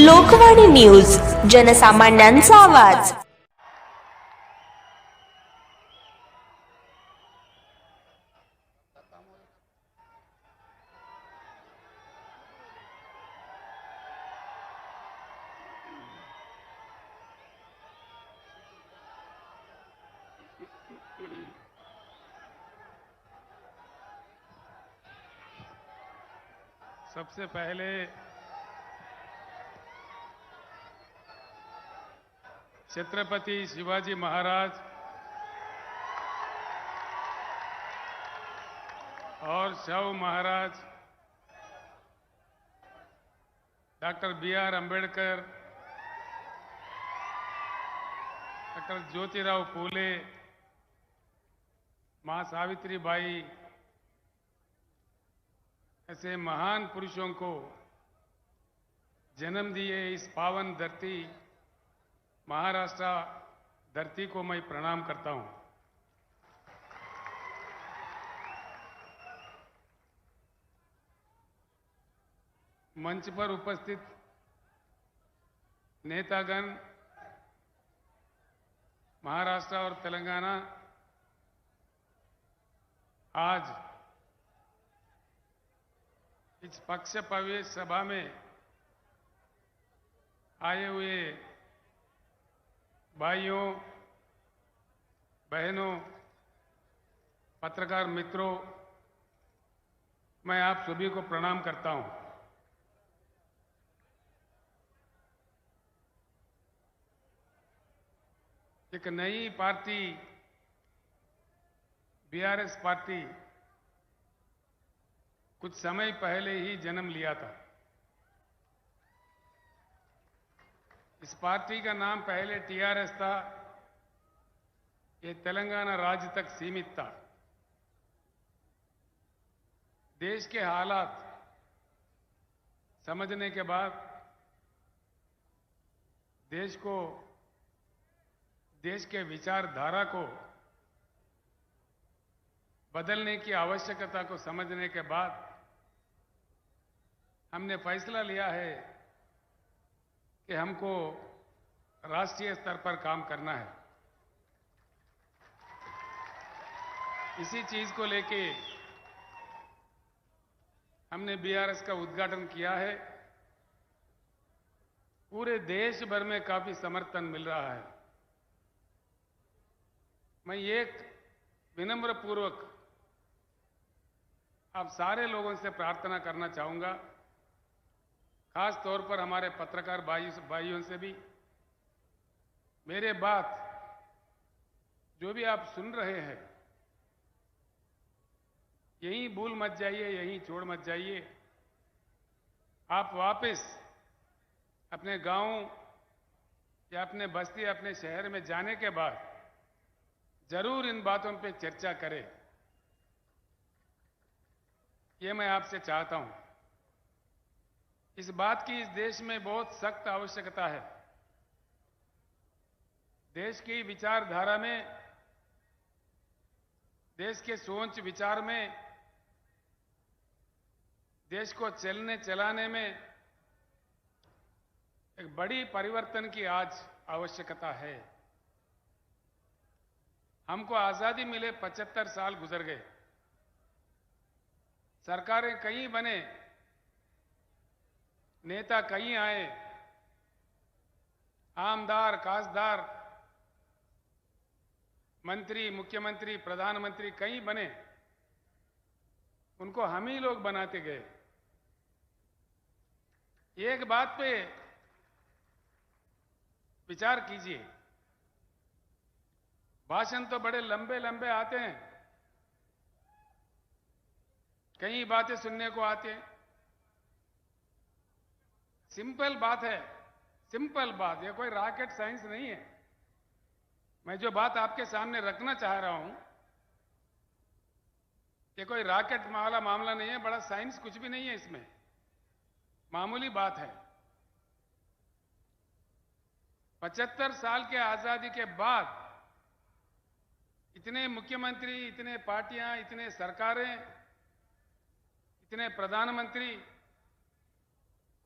Lokvani news, जनसामान्यांचा आवाज। सबसे पहले छत्रपति शिवाजी महाराज और शव Maharaj doctor B R. Ambedkar, doctor Jyotirao Phule, मां सावित्रीबाई ऐसे महान पुरुषों को जन्म दिए इस पावन धरती महाराष्ट्र धरती को मैं प्रणाम करता हूं। मंच पर उपस्थित नेतागण, महाराष्ट्र और तेलंगाना आज इस पक्ष प्रवेश सभा में आए हुए भाइयों, बहनों, पत्रकार मित्रों, मैं आप सभी को प्रणाम करता हूं। एक नई पार्टी बीआरएस पार्टी कुछ समय पहले ही जन्म लिया था। इस पार्टी का नाम पहले टीआरएस था। ये तेलंगाना राज्य तक सीमित था। देश के हालात समझने के बाद देश के विचारधारा को बदलने की आवश्यकता को समझने के बाद हमने फैसला लिया है कि हमको राष्ट्रीय स्तर पर काम करना है। इसी चीज को लेके हमने बीआरएस का उद्घाटन किया है। पूरे देश भर में काफी समर्थन मिल रहा है। मैं एक विनम्र पूर्वक आप सारे लोगों से प्रार्थना करना चाहूंगा, खास तौर पर हमारे पत्रकार भाइयों से भी, मेरे बात जो भी आप सुन रहे हैं यहीं भूल मत जाइए, यहीं छोड़ मत जाइए। आप वापस अपने गांव या अपने बस्ती, अपने शहर में जाने के बाद जरूर इन बातों पे चर्चा करें, ये मैं आपसे चाहता हूं। इस बात की इस देश में बहुत सख्त आवश्यकता है। देश की विचारधारा में, देश के सोच विचार में, देश को चलने चलाने में एक बड़ी परिवर्तन की आज आवश्यकता है। हमको आजादी मिले 75 साल गुजर गए। सरकारें कई बने, नेता कई आए, आमदार, खासदार, मंत्री, मुख्यमंत्री, प्रधानमंत्री कई बने। उनको हम ही लोग बनाते गए। एक बात पे विचार कीजिए, भाषण तो बड़े लंबे लंबे आते हैं, कई बातें सुनने को आते हैं। सिंपल बात है, सिंपल बात, ये कोई रॉकेट साइंस नहीं है। मैं जो बात आपके सामने रखना चाह रहा हूं, ये कोई रॉकेट वाला मामला नहीं है, बड़ा साइंस कुछ भी नहीं है इसमें, मामूली बात है। 75 साल के आजादी के बाद इतने मुख्यमंत्री, इतने पार्टियां, इतने सरकारें, इतने प्रधानमंत्री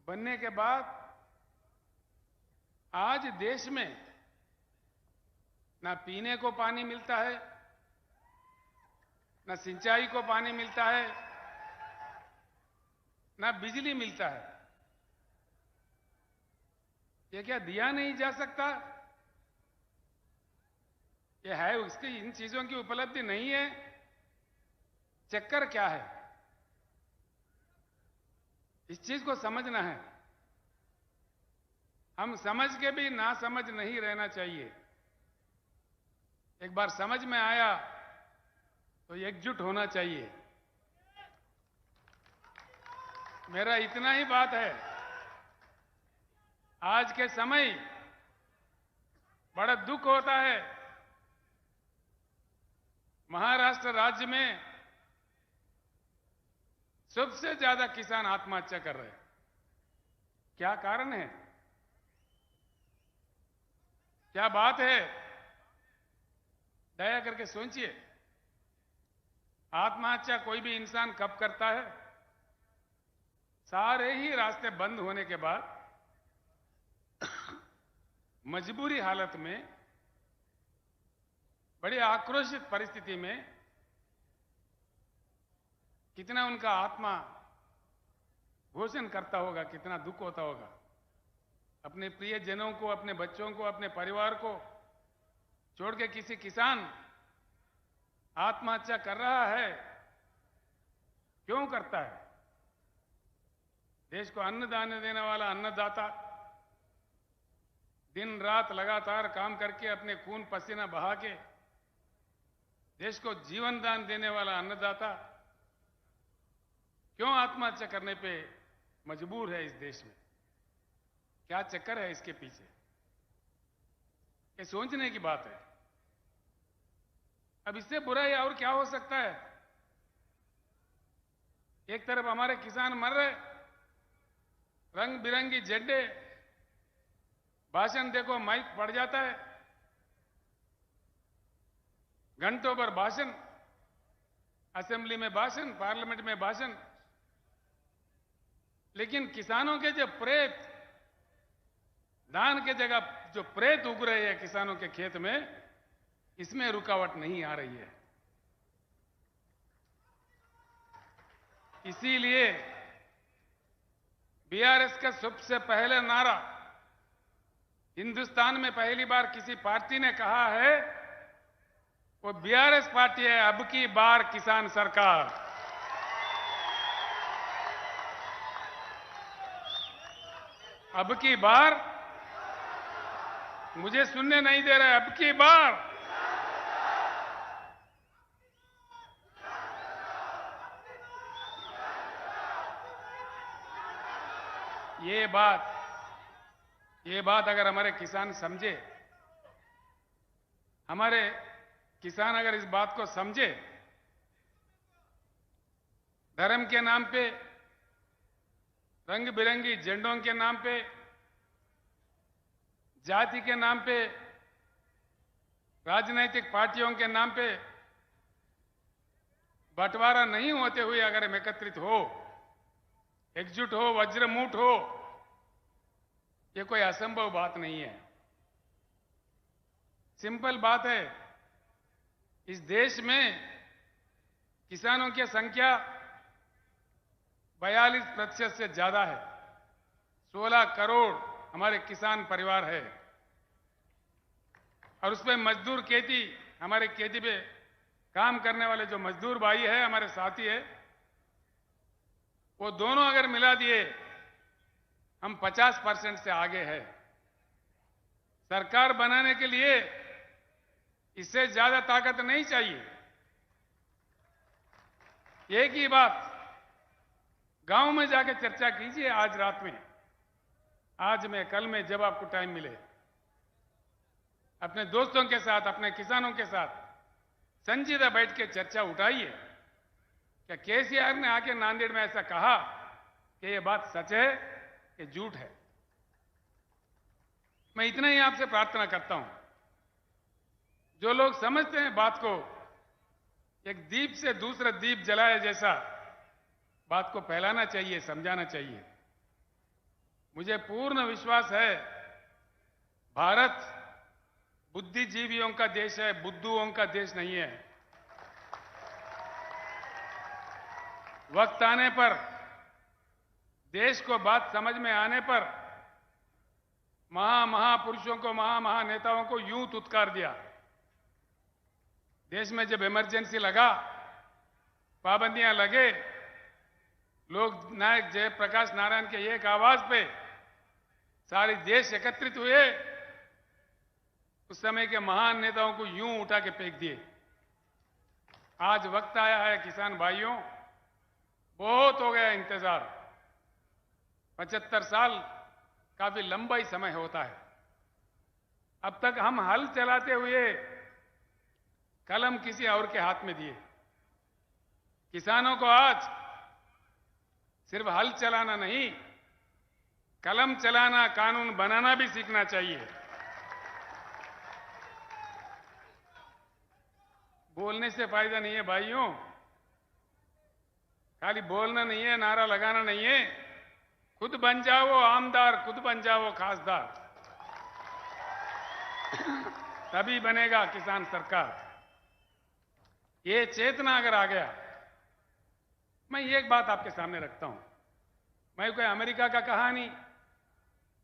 बनने के बाद आज देश में ना पीने को पानी मिलता है, ना सिंचाई को पानी मिलता है, ना बिजली मिलता है। ये क्या दिया नहीं जा सकता? ये है, उसकी इन चीजों की उपलब्धि नहीं है? चक्कर क्या है? इस चीज को समझना है। हम समझ के भी ना समझ नहीं रहना चाहिए। एक बार समझ में आया तो एकजुट होना चाहिए। मेरा इतना ही बात है। आज के समय बड़ा दुख होता है, महाराष्ट्र राज्य में सबसे ज्यादा किसान आत्महत्या कर रहे हैं। क्या कारण है? क्या बात है? दया करके सोचिए। आत्महत्या कोई भी इंसान कब करता है? सारे ही रास्ते बंद होने के बाद मजबूरी हालत में, बड़ी आक्रोशित परिस्थिति में कितना उनका आत्मा घोषण करता होगा, कितना दुख होता होगा। अपने प्रियजनों को, अपने बच्चों को, अपने परिवार को छोड़ के किसी किसान आत्महत्या कर रहा है। क्यों करता है? देश को अन्नदान देने वाला अन्नदाता, दिन रात लगातार काम करके अपने खून पसीना बहा के देश को जीवन दान देने वाला अन्नदाता क्यों आत्महत्या करने पे मजबूर है इस देश में? क्या चक्कर है इसके पीछे? ये सोचने की बात है। अब इससे बुराई और क्या हो सकता है? एक तरफ हमारे किसान मर रहे, रंग बिरंगी झंडे, भाषण देखो, माइक पड़ जाता है, घंटों पर भाषण, असेंबली में भाषण, पार्लियामेंट में भाषण। लेकिन किसानों के जो प्रेत, धान के जगह जो प्रेत उग रहे हैं किसानों के खेत में, इसमें रुकावट नहीं आ रही है। इसीलिए बीआरएस का सबसे पहले नारा, हिंदुस्तान में पहली बार किसी पार्टी ने कहा है, वो बीआरएस पार्टी है, अब की बार किसान सरकार। अब की बार, मुझे सुनने नहीं दे रहे, अब की बार। ये बात अगर हमारे किसान समझे, हमारे किसान अगर इस बात को समझे, धर्म के नाम पे, रंग बिरंगी झंडों के नाम पे, जाति के नाम पे, राजनीतिक पार्टियों के नाम पे बंटवारा नहीं होते हुए अगर हम एकत्रित हो, एकजुट हो, वज्रमूठ हो, ये कोई असंभव बात नहीं है। सिंपल बात है। इस देश में किसानों की संख्या 42% से ज्यादा है। 16 करोड़ हमारे किसान परिवार है, और उसमें मजदूर खेती, हमारे खेती पे काम करने वाले जो मजदूर भाई है, हमारे साथी है, वो दोनों अगर मिला दिए, हम 50% से आगे हैं। सरकार बनाने के लिए इससे ज्यादा ताकत नहीं चाहिए। एक ही बात गांव में जाके चर्चा कीजिए, आज रात में, आज में, कल में, जब आपको टाइम मिले, अपने दोस्तों के साथ, अपने किसानों के साथ संजीदा बैठ के चर्चा उठाइए। क्या केसीआर ने आके नांदेड़ में ऐसा कहा कि ये बात सच है कि झूठ है? मैं इतना ही आपसे प्रार्थना करता हूं, जो लोग समझते हैं बात को, एक दीप से दूसरा दीप जलाए जैसा बात को फैलाना चाहिए, समझाना चाहिए। मुझे पूर्ण विश्वास है भारत बुद्धिजीवियों का देश है, बुद्धुओं का देश नहीं है। वक्त आने पर, देश को बात समझ में आने पर महापुरुषों को, महानेताओं को यूं तुत्कार दिया। देश में जब इमरजेंसी लगा, पाबंदियां लगे, लोक नायक जयप्रकाश नारायण के एक आवाज पे सारे देश एकत्रित हुए। उस समय के महान नेताओं को यूं उठा के फेंक दिए। आज वक्त आया है किसान भाइयों, बहुत हो गया इंतजार। 75 साल काफी लंबा ही समय होता है। अब तक हम हल चलाते हुए कलम किसी और के हाथ में दिए। किसानों को आज सिर्फ हल चलाना नहीं, कलम चलाना, कानून बनाना भी सीखना चाहिए। बोलने से फायदा नहीं है भाइयों, खाली बोलना नहीं है, नारा लगाना नहीं है। खुद बन जाओ आमदार, खुद बन जाओ खासदार, तभी बनेगा किसान सरकार। ये चेतना अगर आ गया, मैं एक बात आपके सामने रखता हूं। मैं कोई अमेरिका का कहानी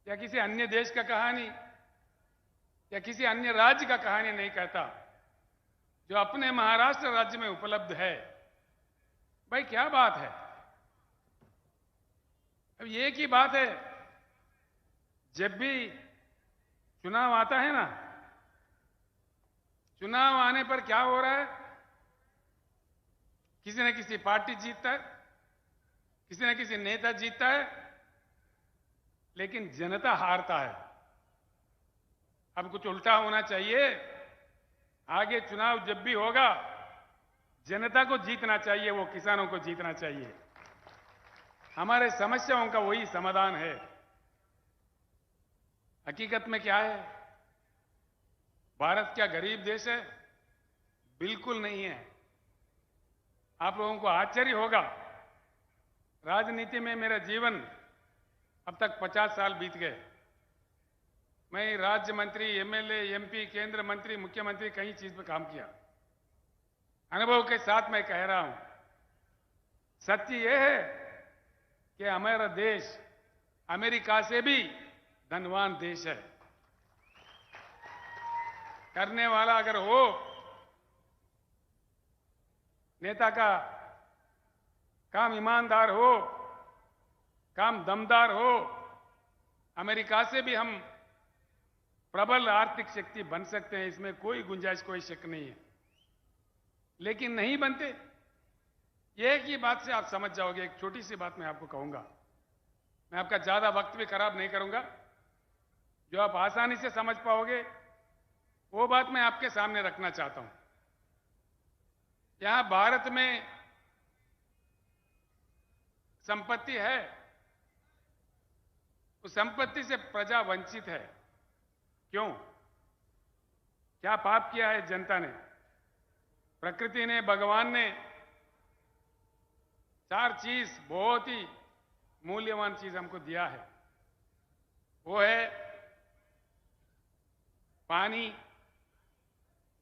या किसी अन्य देश का कहानी या किसी अन्य राज्य का कहानी नहीं कहता। जो अपने महाराष्ट्र राज्य में उपलब्ध है, भाई क्या बात है। अब एक ही बात है, जब भी चुनाव आता है ना, चुनाव आने पर क्या हो रहा है, किसी न किसी पार्टी जीतता है, किसी न किसी नेता जीतता है, लेकिन जनता हारता है। अब कुछ उल्टा होना चाहिए। आगे चुनाव जब भी होगा, जनता को जीतना चाहिए, वो किसानों को जीतना चाहिए। हमारे समस्याओं का वही समाधान है। हकीकत में क्या है, भारत क्या गरीब देश है? बिल्कुल नहीं है। आप लोगों को आश्चर्य होगा, राजनीति में मेरा जीवन अब तक 50 साल बीत गए। मैं राज्य मंत्री, एमएलए, एमपी, केंद्र मंत्री, मुख्यमंत्री, कई चीज पे काम किया। अनुभव के साथ मैं कह रहा हूं, सत्य यह है कि हमारा देश अमेरिका से भी धनवान देश है। करने वाला अगर हो, नेता का काम ईमानदार हो, काम दमदार हो, अमेरिका से भी हम प्रबल आर्थिक शक्ति बन सकते हैं। इसमें कोई गुंजाइश, कोई शक नहीं है। लेकिन नहीं बनते। एक ही बात से आप समझ जाओगे। एक छोटी सी बात मैं आपको कहूंगा, मैं आपका ज्यादा वक्त भी खराब नहीं करूंगा, जो आप आसानी से समझ पाओगे वो बात मैं आपके सामने रखना चाहता हूं। यहां भारत में संपत्ति है, उस संपत्ति से प्रजा वंचित है। क्यों? क्या पाप किया है जनता ने? प्रकृति ने, भगवान ने 4 चीज, बहुत ही मूल्यवान चीज हमको दिया है। वो है पानी,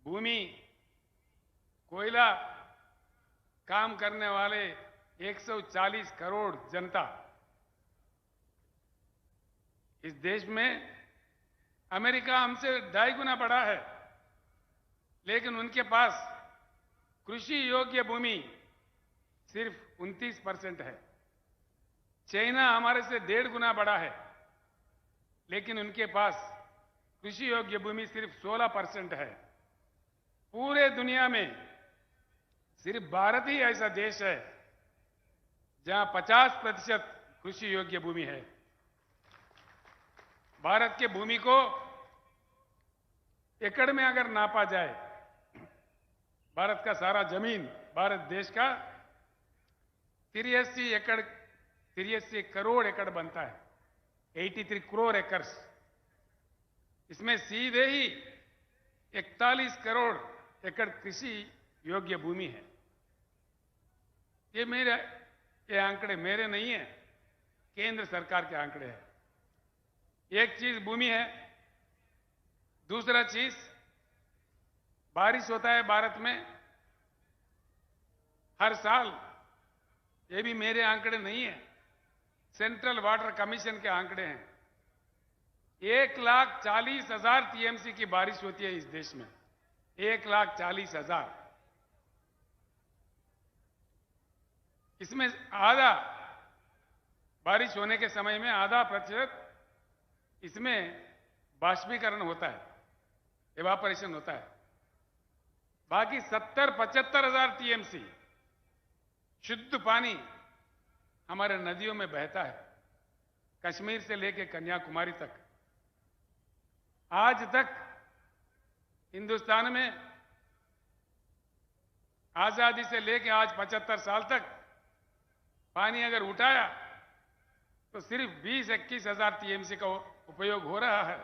भूमि, कोयला, काम करने वाले 140 करोड़ जनता। इस देश में अमेरिका हमसे 2.5 गुना बड़ा है, लेकिन उनके पास कृषि योग्य भूमि सिर्फ 29% है। चाइना हमारे से 1.5 गुना बड़ा है, लेकिन उनके पास कृषि योग्य भूमि सिर्फ 16% है। पूरे दुनिया में सिर्फ भारत ही ऐसा देश है जहां 50% कृषि योग्य भूमि है। भारत के भूमि को एकड़ में अगर नापा जाए, भारत का सारा जमीन, भारत देश का 83 करोड़ एकड़ बनता है, 83 करोड़ एकर्स। इसमें सीधे ही 41 करोड़ एकड़ कृषि योग्य भूमि है। ये आंकड़े मेरे नहीं है, केंद्र सरकार के आंकड़े हैं। एक चीज भूमि है, दूसरा चीज, बारिश होता है भारत में हर साल। ये भी मेरे आंकड़े नहीं है, सेंट्रल वाटर कमीशन के आंकड़े हैं। 1,40,000 टीएमसी की बारिश होती है इस देश में, 1,40,000। इसमें आधा बारिश होने के समय में आधा प्रतिशत इसमें बाष्पीकरण होता है, इवापोरेशन होता है। बाकी 70-75,000 टीएमसी शुद्ध पानी हमारे नदियों में बहता है, कश्मीर से लेकर कन्याकुमारी तक। आज तक हिंदुस्तान में आजादी से लेकर आज 75 साल तक पानी अगर उठाया तो सिर्फ 20-21,000 टीएमसी का उपयोग हो रहा है।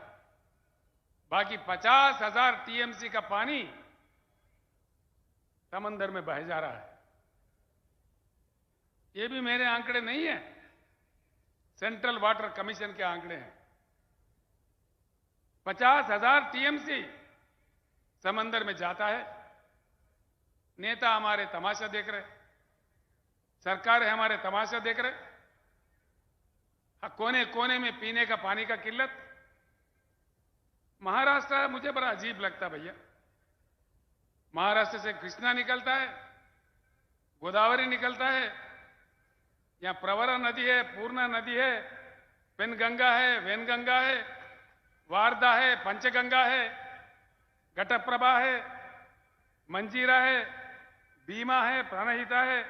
बाकी 50,000 टीएमसी का पानी समंदर में बह जा रहा है। ये भी मेरे आंकड़े नहीं है, सेंट्रल वाटर कमीशन के आंकड़े हैं। 50,000 टीएमसी समंदर में जाता है। नेता हमारे तमाशा देख रहे, सरकार हमारे तमाशा देख रहे। कोने कोने में पीने का पानी का किल्लत। महाराष्ट्र मुझे बड़ा अजीब लगता भैया। महाराष्ट्र से कृष्णा निकलता है, गोदावरी निकलता है, यहां प्रवरा नदी है, पूर्णा नदी है, पेनगंगा है, वेनगंगा है, वारदा है, पंचगंगा है, घटप्रभा है, मंजीरा है, भीमा है, प्राणहिता है,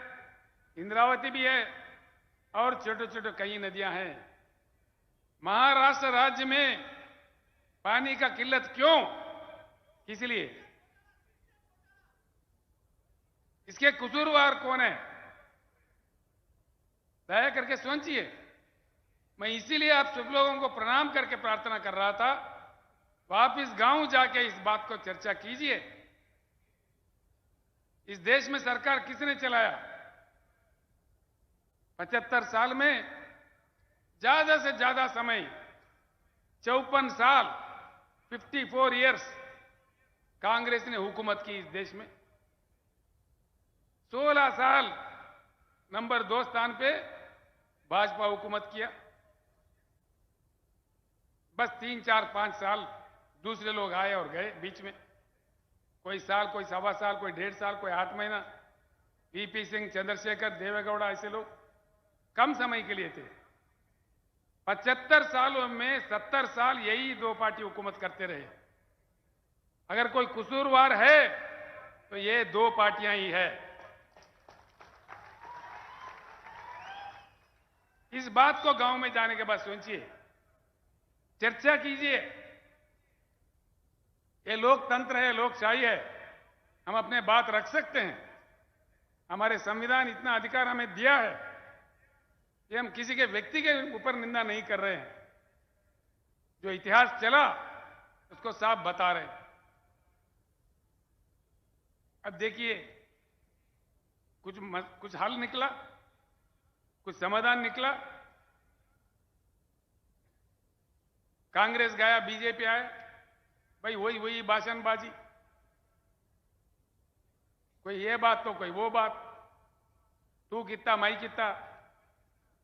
इंद्रावती भी है और छोटे छोटे कई नदियां हैं। महाराष्ट्र राज्य में पानी का किल्लत क्यों, किस लिए? इसके कसूरवार कौन है? दया करके सोचिए। मैं इसीलिए आप सब लोगों को प्रणाम करके प्रार्थना कर रहा था, वापिस गांव जाके इस बात को चर्चा कीजिए। इस देश में सरकार किसने चलाया? 75 साल में ज्यादा से ज्यादा समय 54 साल 54 इयर्स कांग्रेस ने हुकूमत की इस देश में। 16 साल नंबर 2 स्थान पे भाजपा हुकूमत किया। बस 3, 4, 5 साल दूसरे लोग आए और गए बीच में। कोई साल, कोई सवा साल, कोई 1.5 साल, कोई 8 महीना। वीपी सिंह, चंद्रशेखर, देवेगौड़ा, ऐसे लोग कम समय के लिए थे। 75 सालों में 70 साल यही 2 पार्टी हुकूमत करते रहे। अगर कोई कसूरवार है तो ये 2 पार्टियां ही है। इस बात को गांव में जाने के बाद सोचिए, चर्चा कीजिए। ये लोकतंत्र है, लोकशाही है, हम अपने बात रख सकते हैं। हमारे संविधान इतना अधिकार हमें दिया है कि हम किसी के व्यक्ति के ऊपर निंदा नहीं कर रहे हैं। जो इतिहास चला उसको साफ बता रहे हैं। अब देखिए, कुछ हल निकला, कुछ समाधान निकला। कांग्रेस गया, बीजेपी आया, भाई वही भाषणबाजी। कोई ये बात तो कोई वो बात। तू कितना मैं कितना,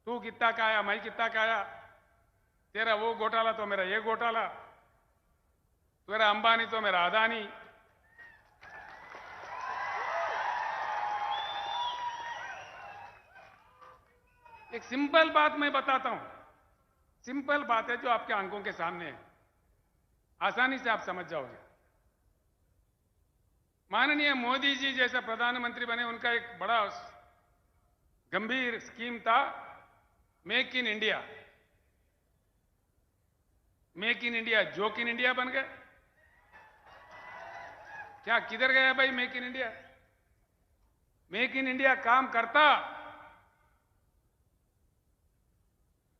तू कितना का आया मैं कितना का आया, तेरा वो घोटाला तो मेरा ये घोटाला, तेरा अंबानी तो मेरा अदानी। एक सिंपल बात मैं बताता हूं, सिंपल बात है जो आपके आंखों के सामने है, आसानी से आप समझ जाओगे। माननीय मोदी जी जैसे प्रधानमंत्री बने, उनका एक बड़ा गंभीर स्कीम था, make in India. Make in India joke in India बन गए। क्या किधर गया भाई make in India? Make in India काम करता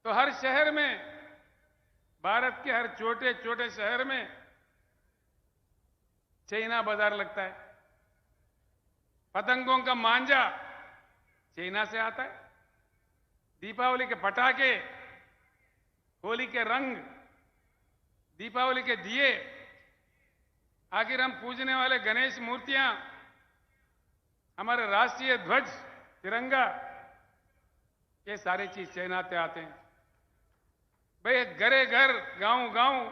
तो हर शहर में, भारत के हर छोटे छोटे शहर में चाइना बाजार लगता है। पतंगों का मांझा चाइना से आता है। दीपावली के पटाखे, होली के रंग, दीपावली के दिए आखिर हम पूजने वाले गणेश मूर्तियां, हमारे राष्ट्रीय ध्वज तिरंगा, ये सारी चीज चाइना से आते हैं। भाई घरे घर, गांव गांव,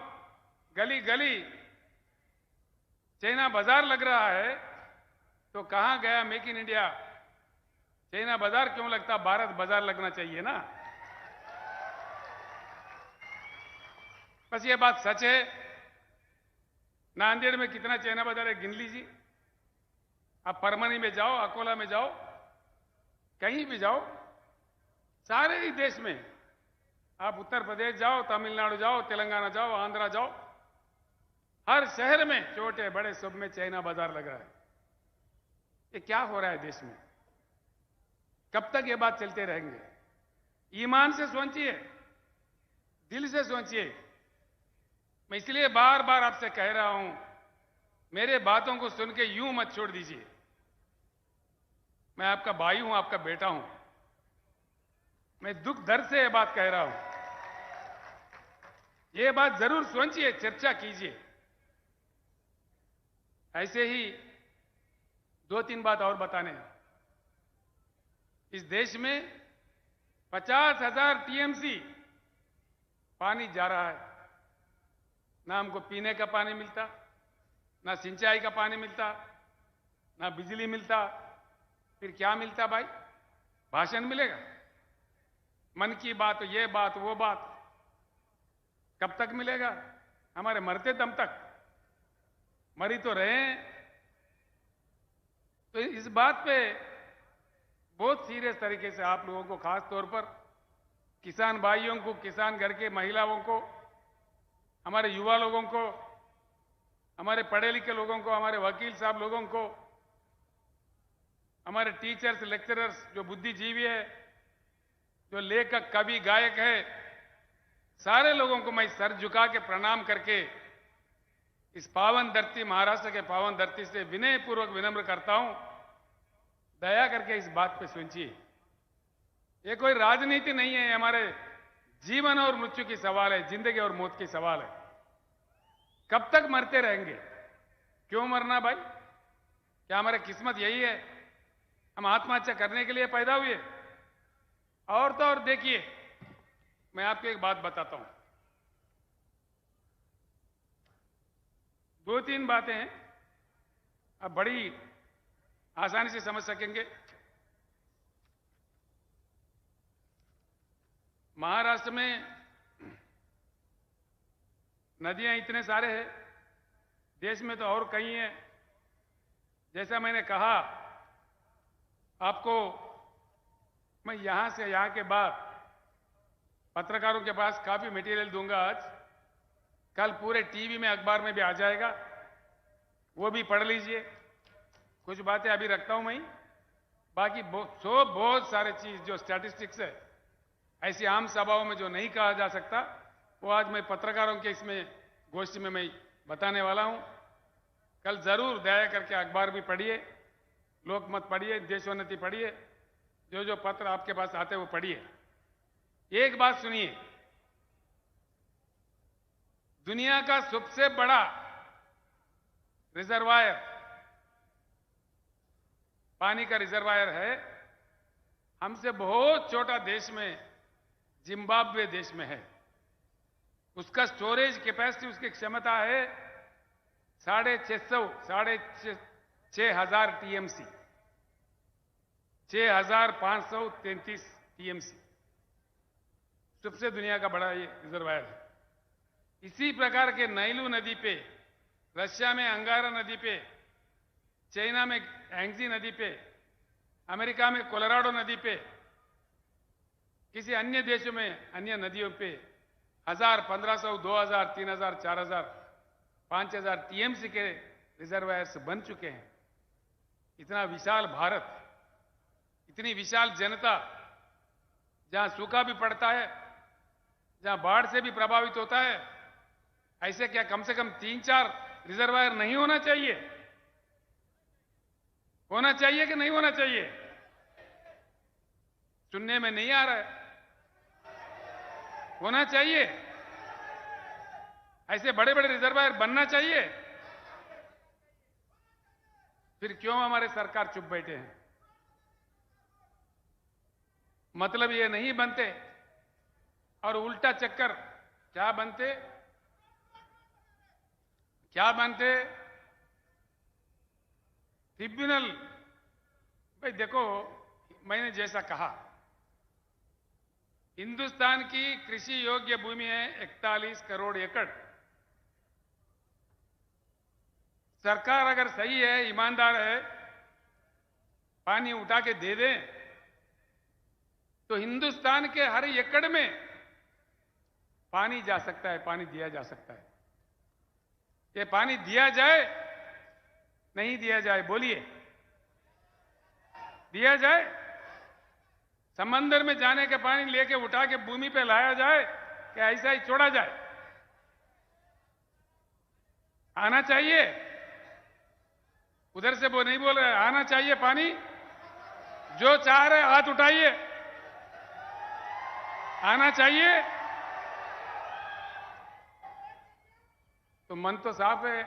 गली गली चाइना बाजार लग रहा है, तो कहां गया मेक इन इंडिया? चाइना बाजार क्यों लगता? भारत बाजार लगना चाहिए ना। बस ये बात सच है। नांदेड़ में कितना चाइना बाजार है गिन लीजिए। आप परमनी में जाओ, अकोला में जाओ, कहीं भी जाओ, सारे ही देश में, आप उत्तर प्रदेश जाओ, तमिलनाडु जाओ, तेलंगाना जाओ, आंध्रा जाओ, हर शहर में छोटे बड़े सब में चाइना बाजार लग रहा है। ये क्या हो रहा है देश में? कब तक ये बात चलते रहेंगे? ईमान से सोचिए, दिल से सोचिए। मैं इसलिए बार बार आपसे कह रहा हूं, मेरे बातों को सुन के यूं मत छोड़ दीजिए। मैं आपका भाई हूं, आपका बेटा हूं। मैं दुख दर्द से ये बात कह रहा हूं। ये बात जरूर सोचिए, चर्चा कीजिए। ऐसे ही 2-3 बात और बताने हैं। इस देश में 50,000 टीएमसी पानी जा रहा है। ना हमको पीने का पानी मिलता, ना सिंचाई का पानी मिलता, ना बिजली मिलता। फिर क्या मिलता भाई? भाषण मिलेगा, मन की बात, ये बात, वो बात। कब तक मिलेगा? हमारे मरते दम तक। मरी तो रहे हैं। तो इस बात पे बहुत सीरियस तरीके से आप लोगों को, खास तौर पर किसान भाइयों को, किसान घर के महिलाओं को, हमारे युवा लोगों को, हमारे पढ़े लिखे लोगों को, हमारे वकील साहब लोगों को, हमारे टीचर्स, लेक्चरर्स जो बुद्धिजीवी है, जो लेखक, कवि, गायक है, सारे लोगों को मैं सर झुका के प्रणाम करके इस पावन धरती, महाराष्ट्र के पावन धरती से विनय पूर्वक विनम्र करता हूं, दया करके इस बात पे सोचिए। ये कोई राजनीति नहीं है, हमारे जीवन और मृत्यु की सवाल है, जिंदगी और मौत की सवाल है। कब तक मरते रहेंगे? क्यों मरना भाई? क्या हमारी किस्मत यही है? हम आत्महत्या करने के लिए पैदा हुए? और तो और देखिए, मैं आपको एक बात बताता हूं। 2-3 बातें हैं, अब बड़ी आसानी से समझ सकेंगे। महाराष्ट्र में नदियां इतने सारे हैं, देश में तो और कई हैं। जैसा मैंने कहा आपको, मैं यहां से, यहां के बाद पत्रकारों के पास काफी मटेरियल दूंगा आज। कल पूरे टीवी में, अखबार में भी आ जाएगा, वो भी पढ़ लीजिए। कुछ बातें अभी रखता हूं मैं, बाकी बहुत सारे चीज जो स्टैटिस्टिक्स है, ऐसी आम सभाओं में जो नहीं कहा जा सकता, वो आज मैं पत्रकारों के इसमें गोष्ठी में मैं बताने वाला हूं। कल जरूर दया करके अखबार भी पढ़िए, लोकमत पढ़िए, देशोन्नति पढ़िए, जो पत्र आपके पास आते हैं वो पढ़िए। एक बात सुनिए, दुनिया का सबसे बड़ा रिजर्वायर, पानी का रिजर्वायर है, हमसे बहुत छोटा देश में, जिम्बाब्वे देश में है। उसका स्टोरेज कैपेसिटी, उसकी क्षमता है 6,500 टीएमसी, 6,533 टीएमसी। सबसे दुनिया का बड़ा ये रिजर्वायर है। इसी प्रकार के नाइलू नदी पे, रशिया में अंगारा नदी पे, चाइना में एंगजी नदी पे, अमेरिका में कोलोराडो नदी पे, किसी अन्य देशों में, अन्य नदियों पे 1000, 1500, 2000, 3000, 4000, 5000 टीएमसी के रिजर्वायर्स बन चुके हैं। इतना विशाल भारत, इतनी विशाल जनता, जहां सूखा भी पड़ता है, जहां बाढ़ से भी प्रभावित होता है, ऐसे क्या कम से कम 3-4 रिजर्वायर नहीं होना चाहिए? होना चाहिए कि नहीं होना चाहिए? सुनने में नहीं आ रहा है। होना चाहिए। ऐसे बड़े बड़े रिजर्वायर बनना चाहिए। फिर क्यों हमारे सरकार चुप बैठे हैं? मतलब ये नहीं बनते और उल्टा चक्कर क्या बनते? क्या बनते? ट्रिब्यूनल। भाई देखो, मैंने जैसा कहा, हिंदुस्तान की कृषि योग्य भूमि है 41 करोड़ एकड़। सरकार अगर सही है, ईमानदार है, पानी उठा के दे दे तो हिंदुस्तान के हर एकड़ में पानी जा सकता है, पानी दिया जा सकता है। ये पानी दिया जाए, नहीं दिया जाए? बोलिए, दिया जाए? समंदर में जाने के पानी लेके उठा के भूमि पे लाया जाए कि ऐसा ही छोड़ा जाए? आना चाहिए। उधर से वो नहीं बोल रहे, आना चाहिए पानी। जो चाह रहे हाथ उठाइए, आना चाहिए। तो मन तो साफ है,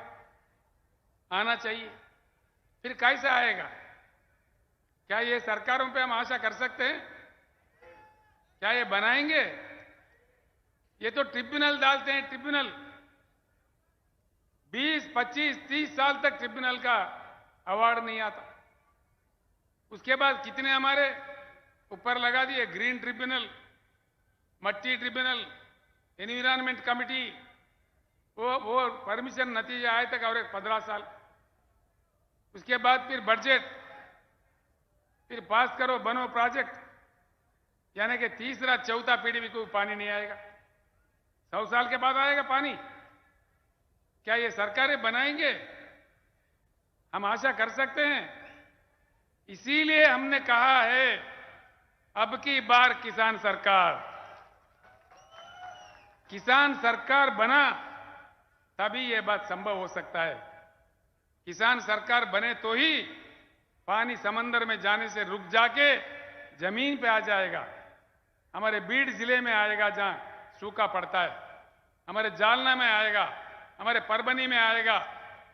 आना चाहिए। फिर कैसे आएगा? क्या ये सरकारों पे हम आशा कर सकते हैं? क्या ये बनाएंगे? ये तो ट्रिब्यूनल डालते हैं, ट्रिब्यूनल। 20, 25, 30 साल तक ट्रिब्यूनल का अवार्ड नहीं आता। उसके बाद कितने हमारे ऊपर लगा दिए, ग्रीन ट्रिब्यूनल, मट्टी ट्रिब्यूनल, एनवायरमेंट कमिटी, वो परमिशन नतीजा आए तक और 15 साल। उसके बाद फिर बजट, फिर पास करो, बनो प्रोजेक्ट, यानी कि तीसरा चौथा पीढ़ी में कोई पानी नहीं आएगा। 100 साल के बाद आएगा पानी। क्या ये सरकारें बनाएंगे? हम आशा कर सकते हैं? इसीलिए हमने कहा है, अब की बार किसान सरकार। किसान सरकार बना तभी ये बात संभव हो सकता है। किसान सरकार बने तो ही पानी समंदर में जाने से रुक जाके जमीन पे आ जाएगा। हमारे बीड जिले में आएगा जहां सूखा पड़ता है, हमारे जालना में आएगा, हमारे परभनी में आएगा,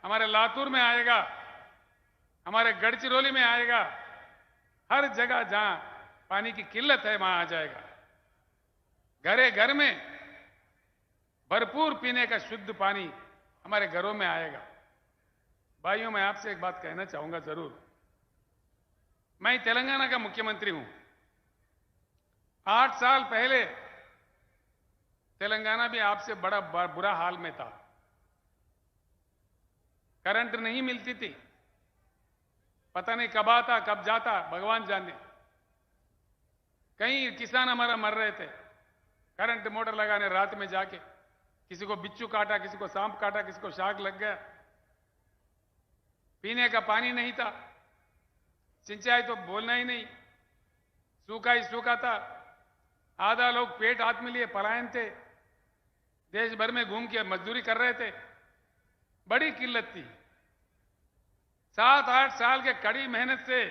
हमारे लातूर में आएगा, हमारे गढ़चिरौली में आएगा। हर जगह जहां पानी की किल्लत है वहां आ जाएगा। घरे घर में भरपूर पीने का शुद्ध पानी हमारे घरों में आएगा। भाइयों, मैं आपसे एक बात कहना चाहूंगा जरूर। मैं तेलंगाना का मुख्यमंत्री हूं। 8 साल पहले तेलंगाना भी आपसे बड़ा बुरा हाल में था। करंट नहीं मिलती थी, पता नहीं कब आता कब जाता, भगवान जाने। कई किसान हमारा मर रहे थे करंट मोटर लगाने रात में जाके। किसी को बिच्छू काटा, किसी को सांप काटा, किसी को शाक लग गया। पीने का पानी नहीं था, सिंचाई तो बोलना ही नहीं, सूखा ही सूखा था। आधा लोग पेट हाथ में लिए पलायन थे, देश भर में घूम के मजदूरी कर रहे थे। बड़ी किल्लत थी। 7-8 साल के कड़ी मेहनत से,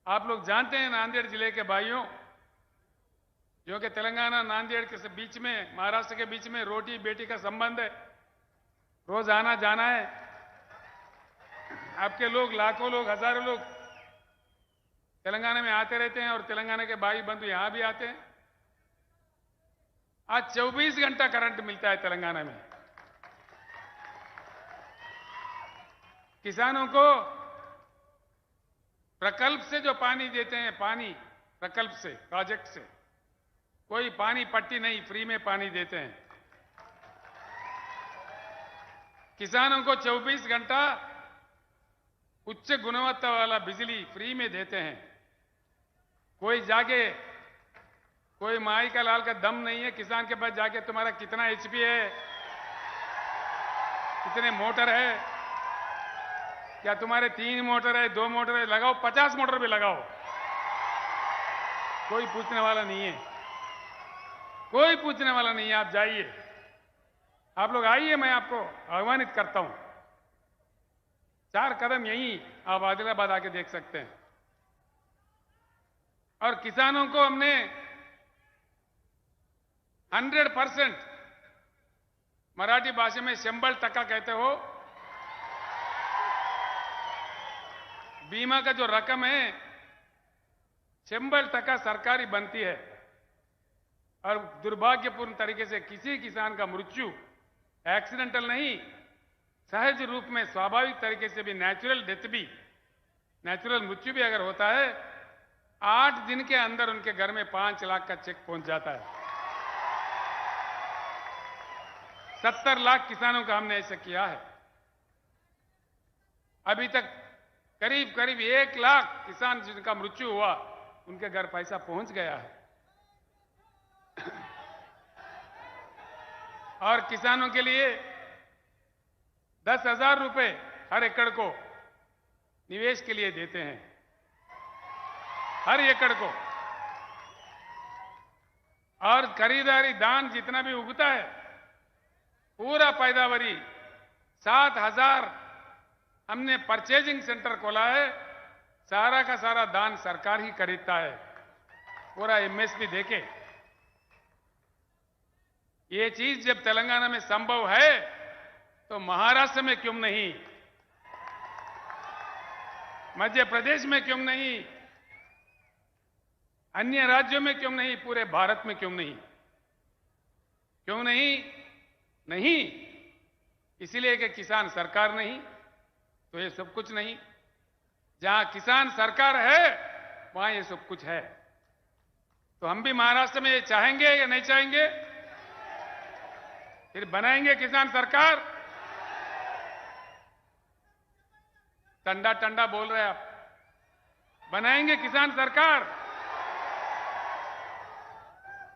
आप लोग जानते हैं नांदेड़ जिले के भाइयों, जो कि तेलंगाना नांदेड़ के बीच में, महाराष्ट्र के बीच में रोटी बेटी का संबंध है। रोज आना जाना है। आपके लोग, लाखों लोग, हजारों लोग तेलंगाना में आते रहते हैं और तेलंगाना के भाई बंधु यहां भी आते हैं। आज 24 घंटा करंट मिलता है तेलंगाना में। किसानों को प्रकल्प से जो पानी देते हैं, पानी प्रकल्प से, प्रोजेक्ट से, कोई पानी पट्टी नहीं, फ्री में पानी देते हैं। किसानों को 24 घंटा उच्च गुणवत्ता वाला बिजली फ्री में देते हैं। कोई जाके, कोई माई का लाल का दम नहीं है किसान के पास जाके तुम्हारा कितना एचपी है, कितने मोटर है, क्या तुम्हारे 3 मोटर है, 2 मोटर है, लगाओ 50 मोटर भी लगाओ, कोई पूछने वाला नहीं है। कोई पूछने वाला नहीं है। आप जाइए, आप लोग आइए, मैं आपको आह्वानित करता हूं। 4 कदम यहीं आप आदिलाबाद आके देख सकते हैं। और किसानों को हमने 100%, मराठी भाषा में 100% कहते हो, बीमा का जो रकम है 100% सरकारी बनती है और दुर्भाग्यपूर्ण तरीके से किसी किसान का मृत्यु एक्सीडेंटल नहीं, सहज रूप में स्वाभाविक तरीके से भी नेचुरल डेथ भी, नेचुरल मृत्यु भी अगर होता है, 8 दिन के अंदर उनके घर में 5 लाख का चेक पहुंच जाता है। 70 लाख किसानों का हमने ऐसा किया है। अभी तक करीब करीब 1 लाख किसान जिनका मृत्यु हुआ उनके घर पैसा पहुंच गया है। और किसानों के लिए 10,000 रुपए हर एकड़ को निवेश के लिए देते हैं, हर एकड़ को। और खरीदारी दान जितना भी उगता है पूरा पैदावारी 7,000 हमने परचेजिंग सेंटर खोला है, सारा का सारा दान सरकार ही खरीदता है, पूरा एमएसपी देके। ये चीज जब तेलंगाना में संभव है तो महाराष्ट्र में क्यों नहीं, मध्य प्रदेश में क्यों नहीं, अन्य राज्यों में क्यों नहीं, पूरे भारत में क्यों नहीं? क्यों नहीं? नहीं इसलिए कि किसान सरकार नहीं तो ये सब कुछ नहीं। जहां किसान सरकार है वहां ये सब कुछ है। तो हम भी महाराष्ट्र में ये चाहेंगे या नहीं चाहेंगे? फिर बनाएंगे किसान सरकार? टंडा टंडा बोल रहे आप, बनाएंगे किसान सरकार?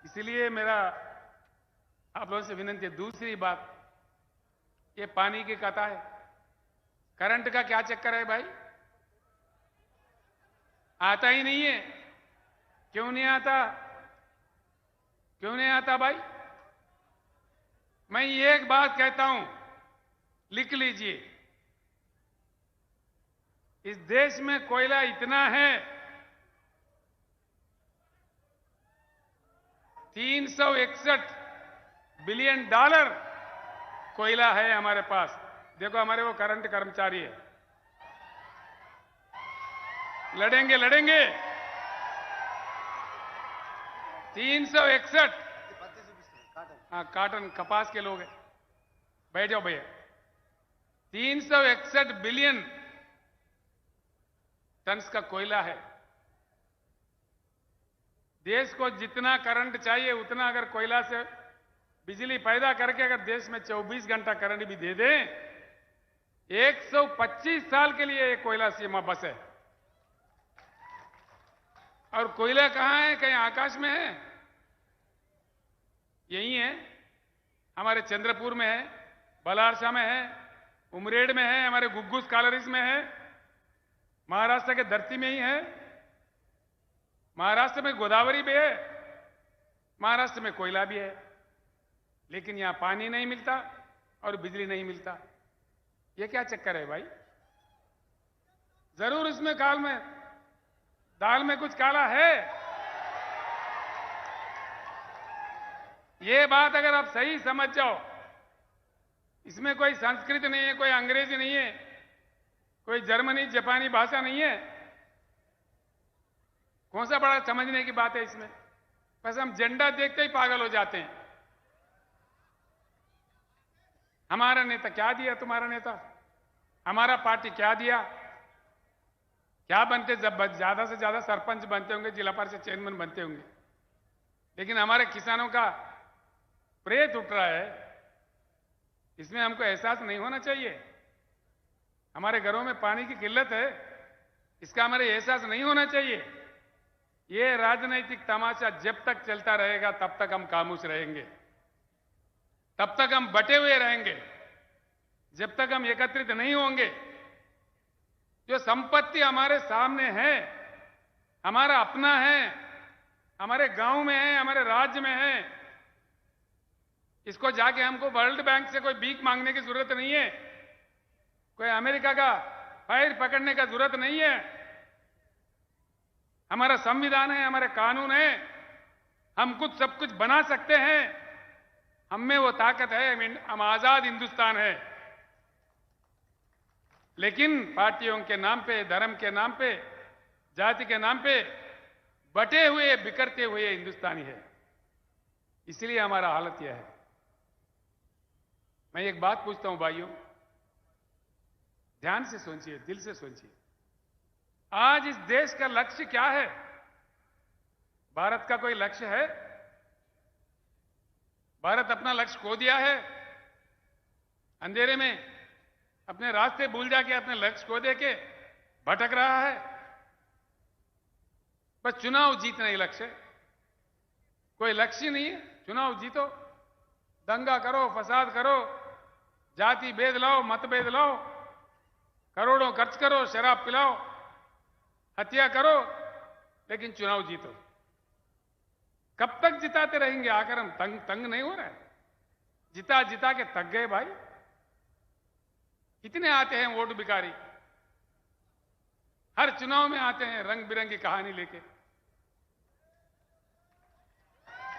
इसलिए मेरा आप लोगों से विनती है। दूसरी बात, ये पानी की कथा है, करंट का क्या चक्कर है भाई? आता ही नहीं है। क्यों नहीं आता? क्यों नहीं आता भाई? मैं एक बात कहता हूं, लिख लीजिए। इस देश में कोयला इतना है, 361 बिलियन डॉलर कोयला है हमारे पास। देखो हमारे वो करंट कर्मचारी है, लड़ेंगे लड़ेंगे। 361, हाँ काटन कपास के लोग हैं, बैठ जाओ भैया। 361 बिलियन टन्स का कोयला है। देश को जितना करंट चाहिए उतना अगर कोयला से बिजली पैदा करके अगर देश में 24 घंटा करंट भी दे दें, 125 साल के लिए ये कोयला सीमा बस है। और कोयला कहां है? कहीं आकाश में है? यही है, हमारे चंद्रपुर में है, बलारसा में है, उमरेड में है, हमारे गुग्गूस कालरीज में है, महाराष्ट्र के धरती में ही है। महाराष्ट्र में गोदावरी भी है, महाराष्ट्र में कोयला भी है, लेकिन यहां पानी नहीं मिलता और बिजली नहीं मिलता। ये क्या चक्कर है भाई? जरूर इसमें दाल में कुछ काला है। ये बात अगर आप सही समझ जाओ, इसमें कोई संस्कृत नहीं है, कोई अंग्रेजी नहीं है, कोई जर्मनी जापानी भाषा नहीं है। कौन सा बड़ा समझने की बात है इसमें? बस हम झंडा देखते ही पागल हो जाते हैं। हमारा नेता क्या दिया? तुम्हारा नेता? हमारा पार्टी क्या दिया? क्या बनते? जब ज्यादा से ज्यादा सरपंच बनते होंगे, जिला परिषद चेयरमैन बनते होंगे, लेकिन हमारे किसानों का प्रेत उठ रहा है। इसमें हमको एहसास नहीं होना चाहिए? हमारे घरों में पानी की किल्लत है, इसका हमारे एहसास नहीं होना चाहिए? ये राजनीतिक तमाशा जब तक चलता रहेगा तब तक हम खामोश रहेंगे, तब तक हम बटे हुए रहेंगे, जब तक हम एकत्रित नहीं होंगे। जो संपत्ति हमारे सामने है, हमारा अपना है, हमारे गांव में है, हमारे राज्य में है, इसको जाके हमको वर्ल्ड बैंक से कोई भीख मांगने की जरूरत नहीं है, कोई अमेरिका का फाइल पकड़ने का जरूरत नहीं है। हमारा संविधान है, हमारे कानून है, हम कुछ सब कुछ बना सकते हैं, हम में वो ताकत है, हम आजाद हिंदुस्तान है। लेकिन पार्टियों के नाम पे, धर्म के नाम पे, जाति के नाम पे बटे हुए, बिखरते हुए हिंदुस्तानी है। इसलिए हमारा हालत यह है। मैं एक बात पूछता हूं भाइयों, ध्यान से सोचिए, दिल से सोचिए। आज इस देश का लक्ष्य क्या है? भारत का कोई लक्ष्य है? भारत अपना लक्ष्य खो दिया है? अंधेरे में अपने रास्ते भूल जाके अपने लक्ष्य खो दे के भटक रहा है? बस चुनाव जीतना ही लक्ष्य है, कोई लक्ष्य नहीं है। चुनाव जीतो, दंगा करो, फसाद करो, जाति भेद लाओ, मतभेद लाओ, करोड़ों खर्च करो, शराब पिलाओ, हत्या करो, लेकिन चुनाव जीतो। कब तक जिताते रहेंगे? आकर हम तंग नहीं हो रहा है? जिता जिता के थक गए भाई। कितने आते हैं वोट भिखारी, हर चुनाव में आते हैं रंग बिरंगी कहानी लेके।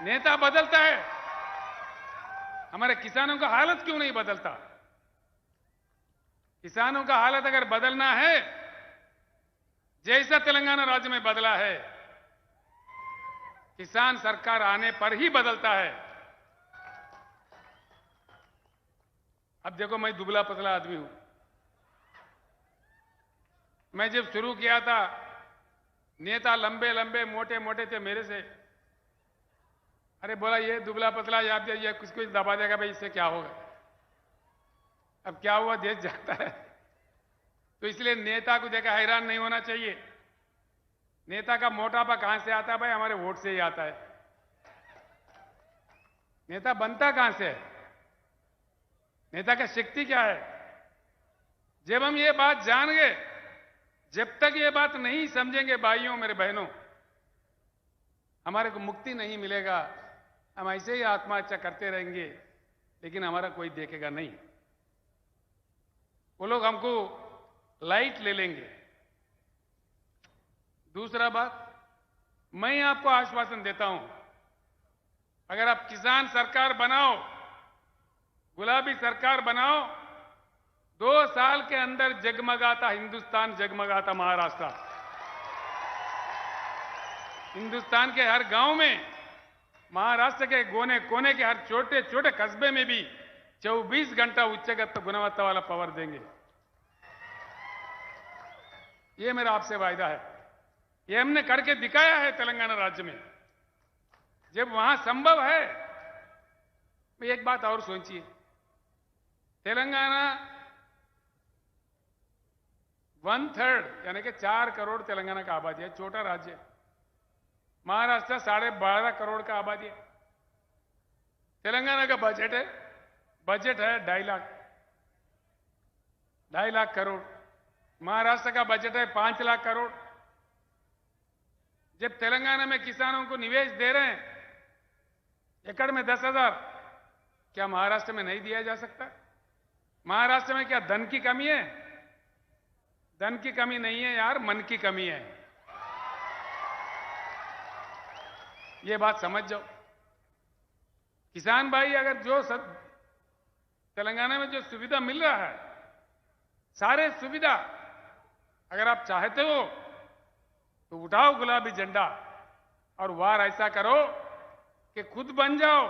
नेता बदलता है, हमारे किसानों का हालत क्यों नहीं बदलता? किसानों का हालत अगर बदलना है, जैसा तेलंगाना राज्य में बदला है, किसान सरकार आने पर ही बदलता है। अब देखो, मैं दुबला पतला आदमी हूं। मैं जब शुरू किया था, नेता लंबे लंबे मोटे मोटे थे मेरे से। अरे बोला, ये दुबला पतला याद ये किसको दबा देगा भाई, इससे क्या होगा? अब क्या हुआ, देश जाता है। तो इसलिए नेता को देखा हैरान नहीं होना चाहिए। नेता का मोटापा कहां से आता है भाई? हमारे वोट से ही आता है। नेता बनता कहां से है? नेता का शक्ति क्या है? जब हम ये बात जान गए, जब तक ये बात नहीं समझेंगे भाइयों मेरे बहनों, हमारे को मुक्ति नहीं मिलेगा। हम ऐसे ही आत्महत्या करते रहेंगे, लेकिन हमारा कोई देखेगा नहीं। वो लोग हमको लाइट ले लेंगे। दूसरा बात, मैं आपको आश्वासन देता हूं, अगर आप किसान सरकार बनाओ, गुलाबी सरकार बनाओ, 2 साल के अंदर जगमगाता हिंदुस्तान, जगमगाता महाराष्ट्र, हिंदुस्तान के हर गांव में, महाराष्ट्र के कोने कोने के हर छोटे छोटे कस्बे में भी 24 घंटा उच्चगत गुणवत्ता वाला पावर देंगे। ये मेरा आपसे वायदा है। ये हमने करके दिखाया है तेलंगाना राज्य में। जब वहां संभव है, एक बात और सोचिए, तेलंगाना 1/3 यानी कि 4 करोड़ तेलंगाना का आबादी है, छोटा राज्य है। महाराष्ट्र 12.5 करोड़ का आबादी है। तेलंगाना का बजट है 2.5 लाख करोड़। महाराष्ट्र का बजट है 5 लाख करोड़। जब तेलंगाना में किसानों को निवेश दे रहे हैं एकड़ में 10,000, क्या महाराष्ट्र में नहीं दिया जा सकता? महाराष्ट्र में क्या धन की कमी है? धन की कमी नहीं है यार, मन की कमी है। ये बात समझ जाओ। किसान भाई, अगर जो तेलंगाना में जो सुविधा मिल रहा है, सारे सुविधा अगर आप चाहते हो तो उठाओ गुलाबी झंडा और वार ऐसा करो कि खुद बन जाओ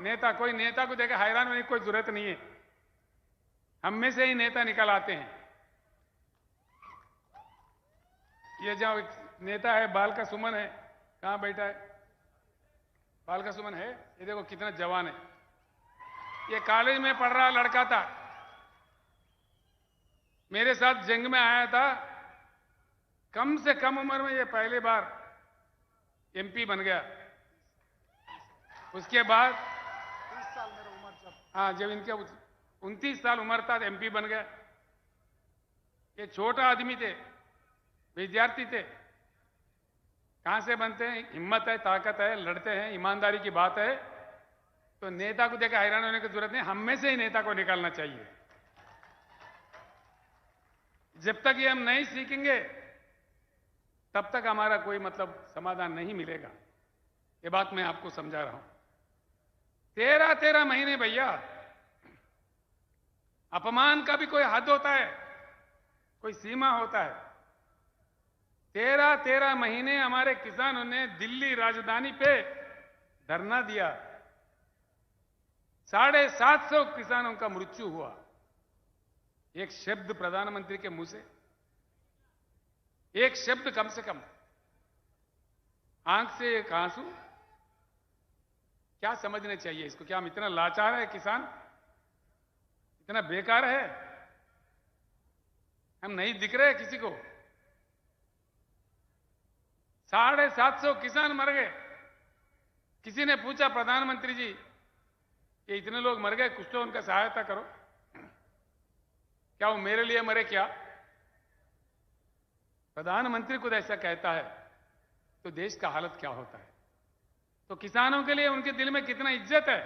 नेता। कोई नेता को देखा हैरान होने की कोई जरूरत नहीं है, हम में से ही नेता निकल आते हैं। ये जो नेता है बाल का सुमन है, कहां बैठा है? बाल का सुमन है, ये देखो कितना जवान है। ये कॉलेज में पढ़ रहा लड़का था, मेरे साथ जंग में आया था। कम से कम उम्र में ये पहली बार एमपी बन गया। उसके बाद 30 साल मेरा उम्र जब इनके 29 साल उम्र था एमपी बन गया। ये छोटा आदमी थे, विद्यार्थी थे। कहां से बनते हैं? हिम्मत है, ताकत है, लड़ते हैं, ईमानदारी की बात है। तो नेता को देखा हैरान होने की जरूरत नहीं, हम में से ही नेता को निकालना चाहिए। जब तक ये हम नहीं सीखेंगे तब तक हमारा कोई मतलब समाधान नहीं मिलेगा। ये बात मैं आपको समझा रहा हूं। 13 महीने भैया, अपमान का भी कोई हद होता है। कोई सीमा होता है। 13 महीने हमारे किसानों ने दिल्ली राजधानी पे धरना दिया। 750 किसानों का मृत्यु हुआ। एक शब्द प्रधानमंत्री के मुंह से, एक शब्द कम से कम, आंख से एक आंसू, क्या समझने चाहिए इसको? क्या हम इतना लाचार है किसान? इतना बेकार है? हम नहीं दिख रहे किसी को? 750 किसान मर गए। किसी ने पूछा प्रधानमंत्री जी कि इतने लोग मर गए, कुछ तो उनका सहायता करो। क्या वो मेरे लिए मरे क्या? प्रधानमंत्री खुद ऐसा कहता है तो देश का हालत क्या होता है? तो किसानों के लिए उनके दिल में कितना इज्जत है,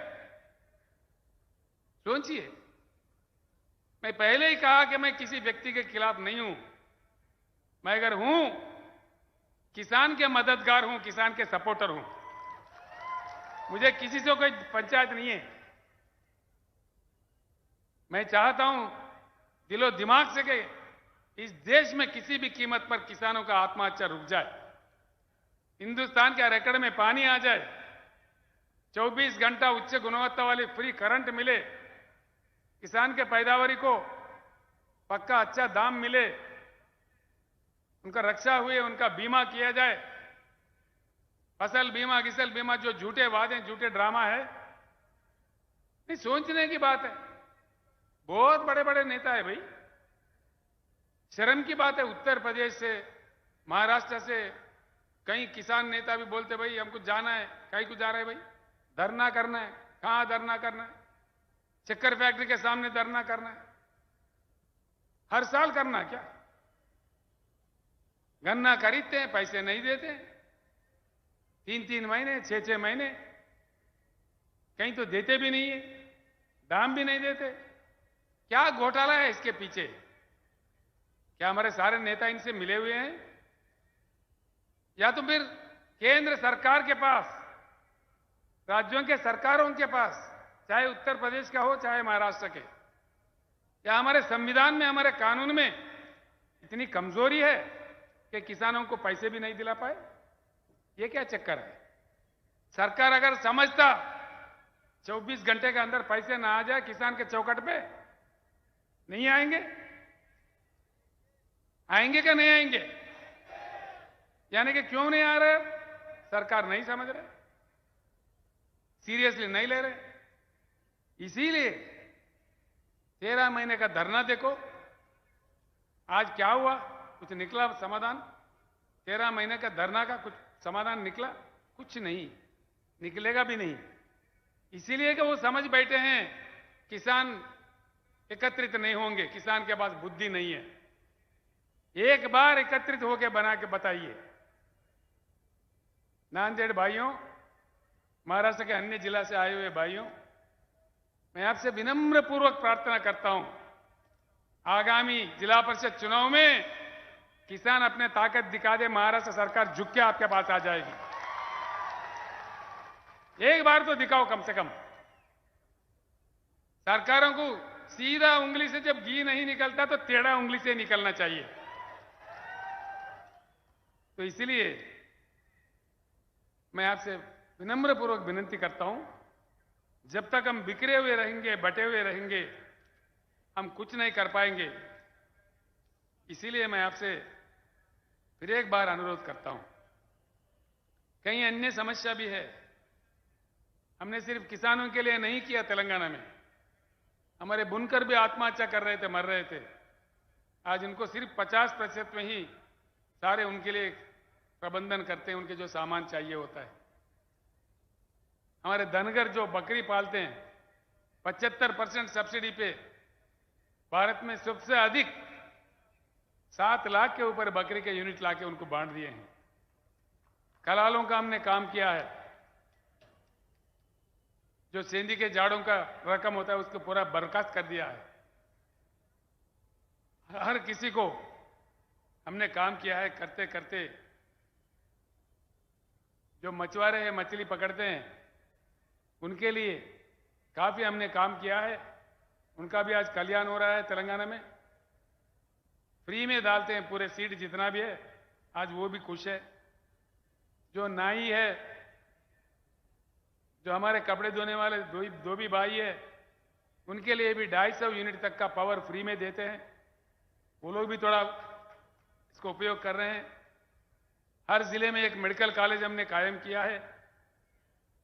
सोचिए। मैं पहले ही कहा कि मैं किसी व्यक्ति के खिलाफ नहीं हूं। मैं अगर हूं, किसान के मददगार हूं, किसान के सपोर्टर हूं। मुझे किसी से कोई पंचायत नहीं है। मैं चाहता हूं दिलो दिमाग से कि इस देश में किसी भी कीमत पर किसानों का आत्महत्या रुक जाए, हिंदुस्तान के रिकॉर्ड में पानी आ जाए, 24 घंटा उच्च गुणवत्ता वाली फ्री करंट मिले, किसान के पैदावारी को पक्का अच्छा दाम मिले, उनका रक्षा हुए, उनका बीमा किया जाए। फसल बीमा, किसल बीमा, जो झूठे वादे, झूठे ड्रामा है, नहीं, सोचने की बात है। बहुत बड़े बड़े नेता है भाई। शर्म की बात है, उत्तर प्रदेश से, महाराष्ट्र से कई किसान नेता भी बोलते भाई हमको जाना है। कहीं को जा रहे हैं भाई? धरना करना है। कहां धरना करना है? शक्कर फैक्ट्री के सामने धरना करना है। हर साल करना है क्या? गन्ना खरीदते हैं, पैसे नहीं देते, 3 महीने, 6 महीने, कहीं तो देते भी नहीं है, दाम भी नहीं देते। क्या घोटाला है इसके पीछे? क्या हमारे सारे नेता इनसे मिले हुए हैं? या तो फिर केंद्र सरकार के पास, राज्यों के सरकारों के पास, चाहे उत्तर प्रदेश का हो चाहे महाराष्ट्र के, या हमारे संविधान में, हमारे कानून में इतनी कमजोरी है कि किसानों को पैसे भी नहीं दिला पाए? ये क्या चक्कर है? सरकार अगर समझता 24 घंटे के अंदर पैसे ना आ जाए किसान के चौखट पे, नहीं आएंगे? आएंगे क्या नहीं आएंगे? यानी कि क्यों नहीं आ रहे? सरकार नहीं समझ रहे, सीरियसली नहीं ले रहे। इसीलिए 13 महीने का धरना देखो, आज क्या हुआ? कुछ निकला समाधान? 13 महीने का धरना का कुछ समाधान निकला? कुछ नहीं, निकलेगा भी नहीं। इसीलिए कि वो समझ बैठे हैं किसान एकत्रित नहीं होंगे, किसान के पास बुद्धि नहीं है। एक बार एकत्रित होकर बना के बताइए। नांदेड़ भाइयों, महाराष्ट्र के अन्य जिला से आए हुए भाइयों, मैं आपसे विनम्र पूर्वक प्रार्थना करता हूं, आगामी जिला परिषद चुनाव में किसान अपने ताकत दिखा दे, महाराष्ट्र सरकार झुक के आपके पास आ जाएगी। एक बार तो दिखाओ कम से कम। सरकारों को सीधा उंगली से जब घी नहीं निकलता तो टेढ़ा उंगली से निकलना चाहिए। तो इसलिए मैं आपसे विनम्र पूर्वक विनती करता हूं, जब तक हम बिखरे हुए रहेंगे, बटे हुए रहेंगे, हम कुछ नहीं कर पाएंगे। इसीलिए मैं आपसे फिर एक बार अनुरोध करता हूं, कहीं अन्य समस्या भी है। हमने सिर्फ किसानों के लिए नहीं किया, तेलंगाना में हमारे बुनकर भी आत्महत्या कर रहे थे, मर रहे थे। आज उनको सिर्फ 50% में ही सारे उनके लिए प्रबंधन करते हैं, उनके जो सामान चाहिए होता है। हमारे धनगर जो बकरी पालते हैं, 75% सब्सिडी पे भारत में सबसे अधिक 7 लाख के ऊपर बकरी के यूनिट लाके उनको बांट दिए हैं। कलालों का हमने काम किया है, जो सेंधी के जाड़ों का रकम होता है उसको पूरा बर्खास्त कर दिया है। हर किसी को हमने काम किया है। करते करते जो मछुआरे हैं, मछली पकड़ते हैं, उनके लिए काफी हमने काम किया है। उनका भी आज कल्याण हो रहा है तेलंगाना में। फ्री में डालते हैं, पूरे सीट जितना भी है, आज वो भी खुश है। जो नाई है, जो हमारे कपड़े धोने वाले दो भी भाई है, उनके लिए भी 250 यूनिट तक का पावर फ्री में देते हैं। वो लोग भी थोड़ा इसको उपयोग कर रहे हैं। हर जिले में एक मेडिकल कॉलेज हमने कायम किया है।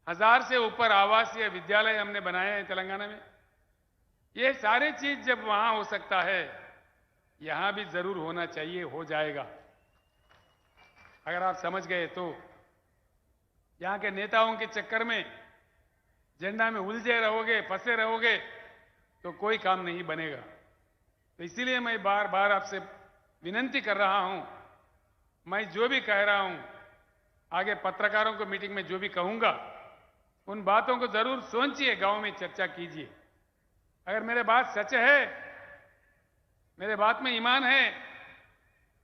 1000 से ऊपर आवासीय विद्यालय हमने बनाए हैं तेलंगाना में। ये सारी चीज जब वहां हो सकता है, यहां भी जरूर होना चाहिए, हो जाएगा। अगर आप समझ गए तो यहां के नेताओं के चक्कर में झंडा में उलझे रहोगे, फंसे रहोगे, तो कोई काम नहीं बनेगा। तो इसीलिए मैं बार बार आपसे विनती कर रहा हूं, मैं जो भी कह रहा हूं, आगे पत्रकारों को मीटिंग में जो भी कहूंगा, उन बातों को जरूर सोचिए, गांव में चर्चा कीजिए। अगर मेरे बात सच है, मेरे बात में ईमान है,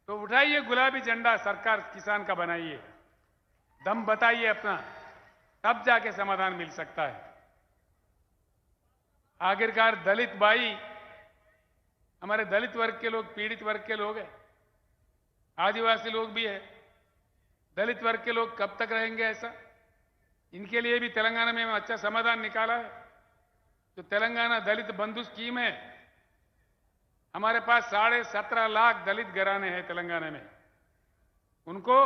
तो उठाइए गुलाबी झंडा, सरकार किसान का बनाइए, दम बताइए अपना, तब जाके समाधान मिल सकता है। आखिरकार दलित भाई, हमारे दलित वर्ग के लोग, पीड़ित वर्ग के लोग हैं, आदिवासी लोग भी है। दलित वर्ग के लोग कब तक रहेंगे ऐसा? इनके लिए भी तेलंगाना में अच्छा समाधान निकाला है। जो तेलंगाना दलित बंधु स्कीम है, हमारे पास 17.5 लाख दलित घराने हैं तेलंगाना में। उनको,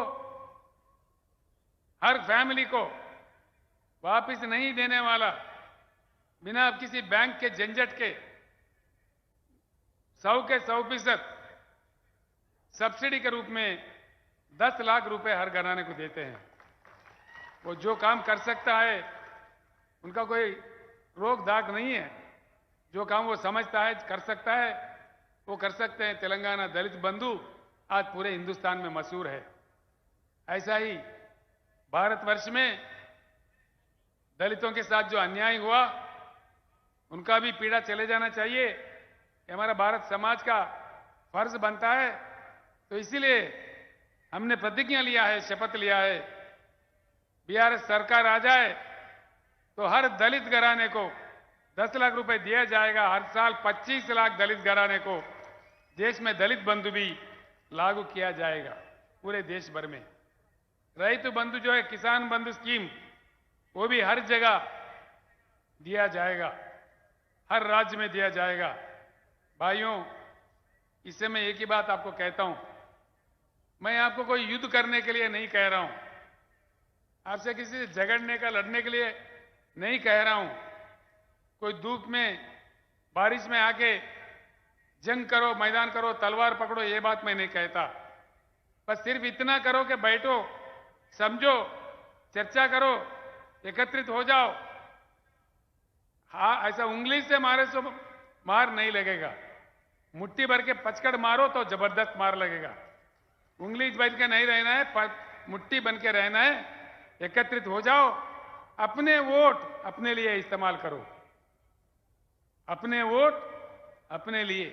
हर फैमिली को वापस नहीं देने वाला, बिना किसी बैंक के झंझट के 100 के 100% सब्सिडी के रूप में 10 लाख रुपए हर घराने को देते हैं। वो जो काम कर सकता है, उनका कोई रोक दाग नहीं है। जो काम वो समझता है, कर सकता है, वो कर सकते हैं। तेलंगाना दलित बंधु आज पूरे हिंदुस्तान में मशहूर है। ऐसा ही भारतवर्ष में दलितों के साथ जो अन्याय हुआ, उनका भी पीड़ा चले जाना चाहिए, ये हमारा भारत समाज का फर्ज बनता है। तो इसीलिए हमने प्रतिज्ञा लिया है, शपथ लिया है, बीआरएस सरकार आ जाए तो हर दलित घराने को 10 लाख रुपए दिया जाएगा। हर साल 25 लाख दलित घराने को देश में दलित बंधु भी लागू किया जाएगा पूरे देश भर में। रैतु बंधु जो है, किसान बंधु स्कीम, वो भी हर जगह दिया जाएगा, हर राज्य में दिया जाएगा। भाइयों, इससे मैं एक ही बात आपको कहता हूं, मैं आपको कोई युद्ध करने के लिए नहीं कह रहा हूं, आपसे किसी से झगड़ने का, लड़ने के लिए नहीं कह रहा हूं। कोई धूप में, बारिश में आके जंग करो, मैदान करो, तलवार पकड़ो, ये बात मैं नहीं कहता। बस सिर्फ इतना करो कि बैठो, समझो, चर्चा करो, एकत्रित हो जाओ। हाँ, ऐसा उंगली से मारे तो मार नहीं लगेगा, मुट्ठी भर के पचकड़ मारो तो जबरदस्त मार लगेगा। उंगली बन के नहीं रहना है, मुट्ठी बन के रहना है। एकत्रित हो जाओ, अपने वोट अपने लिए इस्तेमाल करो, अपने वोट अपने लिए,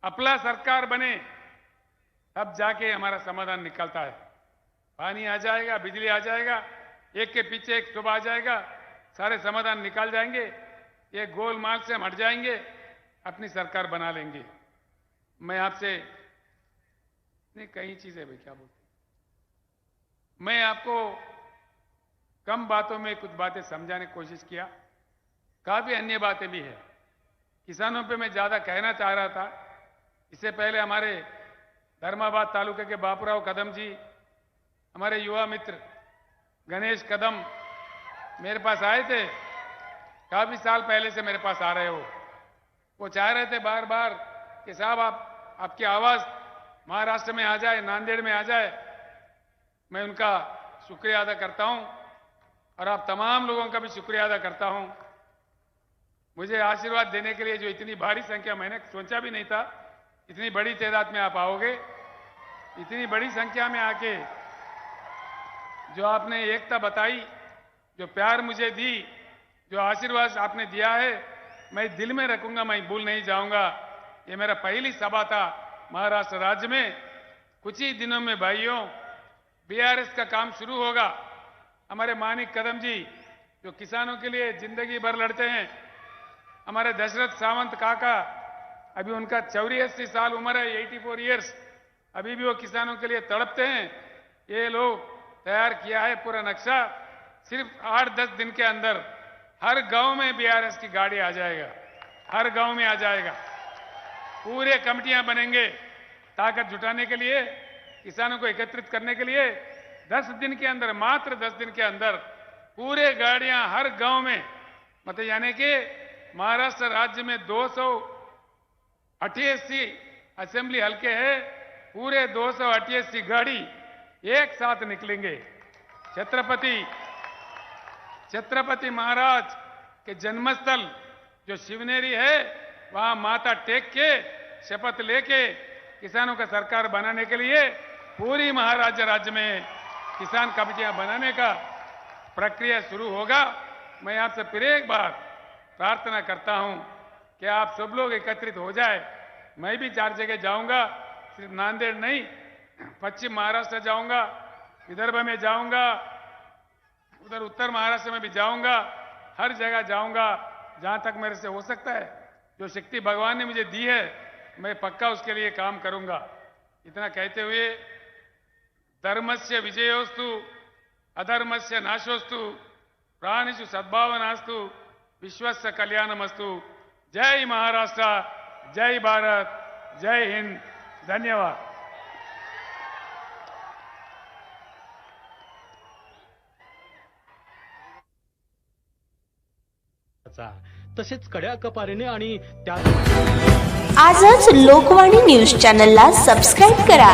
अपना सरकार बने, तब जाके हमारा समाधान निकलता है। पानी आ जाएगा, बिजली आ जाएगा, एक के पीछे एक सुबह आ जाएगा, सारे समाधान निकाल जाएंगे, ये गोलमाल से हम हट जाएंगे, अपनी सरकार बना लेंगे। मैं आपसे नहीं, कई चीजें भाई क्या बोलते, मैं आपको कम बातों में कुछ बातें समझाने की कोशिश किया, काफी अन्य बातें भी है। किसानों पे मैं ज्यादा कहना चाह रहा था। इससे पहले हमारे धर्माबाद तालुके के बापूराव कदम जी, हमारे युवा मित्र गणेश कदम मेरे पास आए थे, काफी साल पहले से मेरे पास आ रहे हो। वो चाह रहे थे बार बार कि साहब आपकी आवाज महाराष्ट्र में आ जाए, नांदेड़ में आ जाए। मैं उनका शुक्रिया अदा करता हूं और आप तमाम लोगों का भी शुक्रिया अदा करता हूं। मुझे आशीर्वाद देने के लिए, जो इतनी भारी संख्या, मैंने सोचा भी नहीं था इतनी बड़ी तादाद में आप आओगे। इतनी बड़ी संख्या में आके जो आपने एकता बताई, जो प्यार मुझे दी, जो आशीर्वाद आपने दिया है, मैं दिल में रखूंगा, मैं भूल नहीं जाऊंगा। ये मेरा पहली सभा था महाराष्ट्र राज्य में। कुछ ही दिनों में भाइयों, बीआरएस का काम शुरू होगा। हमारे मानिक कदम जी जो किसानों के लिए जिंदगी भर लड़ते हैं, हमारे दशरथ सावंत काका अभी उनका 84 साल उम्र है, 84 ईयर्स। अभी भी वो किसानों के लिए तड़पते हैं। ये लोग तैयार किया है पूरा नक्शा। सिर्फ 8-10 दिन के अंदर हर गांव में बीआरएस की गाड़ी आ जाएगा, हर गांव में आ जाएगा। पूरे कमिटियां बनेंगे ताकत जुटाने के लिए, किसानों को एकत्रित करने के लिए। 10 दिन के अंदर, मात्र 10 दिन के अंदर पूरे गाड़ियां हर गांव में, मतलब यानी कि महाराष्ट्र राज्य में 288 असेंबली हल्के हैं, पूरे 288 गाड़ी एक साथ निकलेंगे। छत्रपति महाराज के जन्मस्थल जो शिवनेरी है, वहां माथा टेक के शपथ लेके किसानों का सरकार बनाने के लिए पूरी महाराष्ट्र राज्य में किसान कमेटियां बनाने का प्रक्रिया शुरू होगा। मैं आपसे फिर एक बार प्रार्थना करता हूं कि आप सब लोग एकत्रित हो जाए। मैं भी 4 जगह जाऊंगा, सिर्फ नांदेड़ नहीं, पश्चिम महाराष्ट्र जाऊंगा, विदर्भ में जाऊंगा, उधर उत्तर महाराष्ट्र में भी जाऊंगा, हर जगह जाऊंगा जहां तक मेरे से हो सकता है। जो शक्ति भगवान ने मुझे दी है, मैं पक्का उसके लिए काम करूंगा। इतना कहते हुए, धर्मस्य विजयोस्तु अधर्मस्य नाशोस्तु प्राणिषु सद्भावनास्तु विश्वस्य कल्याणमस्तु। जय महाराष्ट्र, जय भारत, जय हिंद। धन्यवाद। तसेच कड्या कपारीने आणि त्या आजच लोकवाणी न्यूज चॅनलला सबस्क्राईब करा.